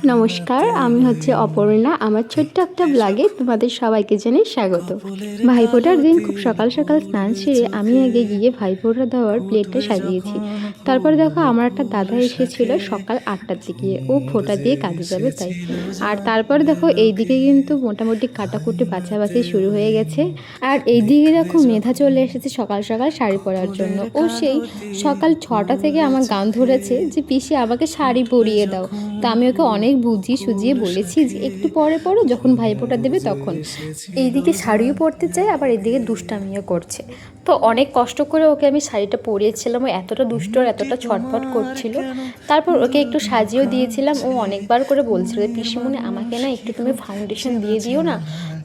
নমস্কার, আমি হচ্ছে অপর্ণা। আমার ছোট্ট একটা ব্লগে তোমাদের সবাইকে জানাই স্বাগত। ভাইফোঁটার দিন খুব সকাল সকাল স্নান সেরে আমি আগে গিয়ে ভাইফোঁটা দেওয়ার প্লেটটা সাজিয়েছি। তারপরে দেখো আমার একটা দাদা এসেছিল সকাল 8টার দিকে, ও ফোঁটা দিয়ে কাজে যাবে তাই। আর তারপরে দেখো এইদিকে কিন্তু মোটামুটি কাটাকুটি বাছাবাছি শুরু হয়ে গেছে। আর এইদিকে দেখো মেধা চলে এসেছে সকাল সকাল শাড়ি পরার জন্য। ও সেই সকাল 6টা থেকে আমার গান ধরেছে যে পিসি আমাকে শাড়ি পরিয়ে দাও। তা আমি ওকে অনেক বুঝিয়ে সুজিয়ে বলেছি যে একটু পরে পরো, যখন ভাইফোঁটা দেবে তখন। এইদিকে শাড়িও পরতে চাই, আবার এদিকে দুষ্টামিও করছে। তো অনেক কষ্ট করে ওকে আমি শাড়িটা পরিয়েছিলাম। ও এতটা দুষ্ট আর এতটা ছটফট করছিল। তারপর ওকে একটু সাজিয়েও দিয়েছিলাম। ও অনেকবার করে বলছিল যে পিসিমণি আমাকে না একটু তুমি ফাউন্ডেশন দিয়ে দিও না।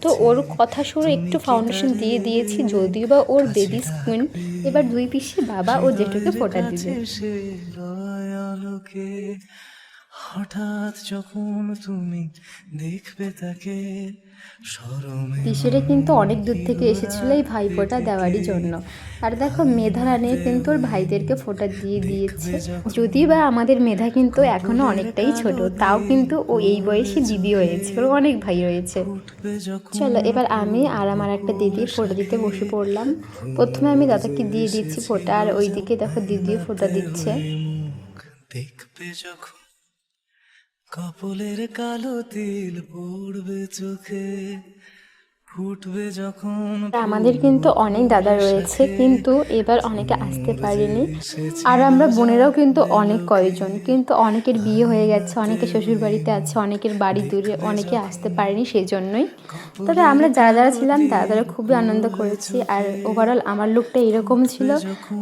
তো ওর কথা শুনে একটু ফাউন্ডেশন দিয়ে দিয়েছি, যদিও বা ওর বেবি স্কিন। এবার দুই পিসি বাবা ও জেঠুকে ফোঁটা দিবে। হঠাৎ যখন তুমি দেখবে তাকে, পিসিরা কিন্তু অনেক দূর থেকে এসেছিল এই ভাইফোঁটা দেওয়ারই জন্য। আর দেখো মেধা রানী কিন্তু ওর ভাইদেরকে ফোঁটা দিয়ে দিয়েছে। যদি বা আমাদের মেধা কিন্তু এখনো অনেকটাই ছোট, তাও কিন্তু ও এই বয়সে দিদি হয়েছে, ওর অনেক ভাই রয়েছে। চলো এবার আমি আর আমার একটা দিদি ফোঁটা দিতে বসে পড়লাম। প্রথমে আমি দাদাকে দিয়ে দিচ্ছি ফোঁটা, আর ওইদিকে দেখো দিদিও ফোঁটা দিচ্ছে। দেখবে যখন কপালের কালো তিল পড়বে চোখে, ফুটবে যখন। আমাদের কিন্তু অনেক দাদা রয়েছে, কিন্তু এবার অনেকে আসতে পারেনি। আর আমরা বোনেরাও কিন্তু অনেক কয়েকজন, কিন্তু অনেকের বিয়ে হয়ে গেছে, অনেকে শ্বশুর বাড়িতে আছে, অনেকের বাড়ি দূরে, অনেকে আসতে পারেনি সেই জন্যই। তবে আমরা যারা যারা ছিলাম তারা খুবই আনন্দ করেছি। আর ওভারঅল আমার লুকটা এরকম ছিল।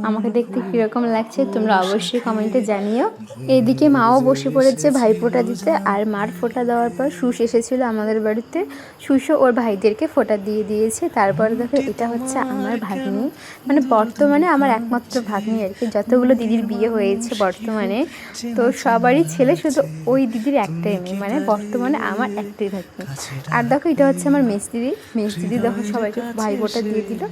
আমাকে দেখতে কীরকম লাগছে তোমরা অবশ্যই কমেন্টে জানিও। এইদিকে মাও বসে পড়েছে ভাইফোঁটা দিতে। আর মার ফোঁটা দেওয়ার পর সুশ এসেছিল আমাদের বাড়িতে। সুশও ওর ভাইদেরকে ফোঁটা দিয়ে দিয়েছে। তারপরে দেখো এটা হচ্ছে আমার ভাগ্নি, মানে বর্তমানে আমার একমাত্র ভাগ্নি আর কি। যতগুলো দিদির বিয়ে হয়েছে বর্তমানে, তো সবারই ছেলে, শুধু ওই দিদির একটাই মেয়ে, মানে বর্তমানে আমার একটাই ভাগ্নি। আর দেখো এটা হচ্ছে আমার মেজ দিদি। মেজ দিদি দেখো সবাইকে ভাইফোঁটা দিয়ে দিল।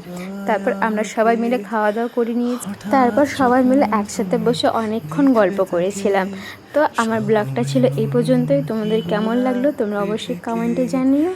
তারপর আমরা সবাই মিলে খাওয়া দাওয়া করে নিয়েছি। তারপর সবাই মিলে একসাথে বসে অনেকক্ষণ গল্প করেছিলাম। তো আমার ব্লগটা ছিল এই পর্যন্তই। তোমাদের কেমন লাগলো তোমরা অবশ্যই কমেন্টে জানিও।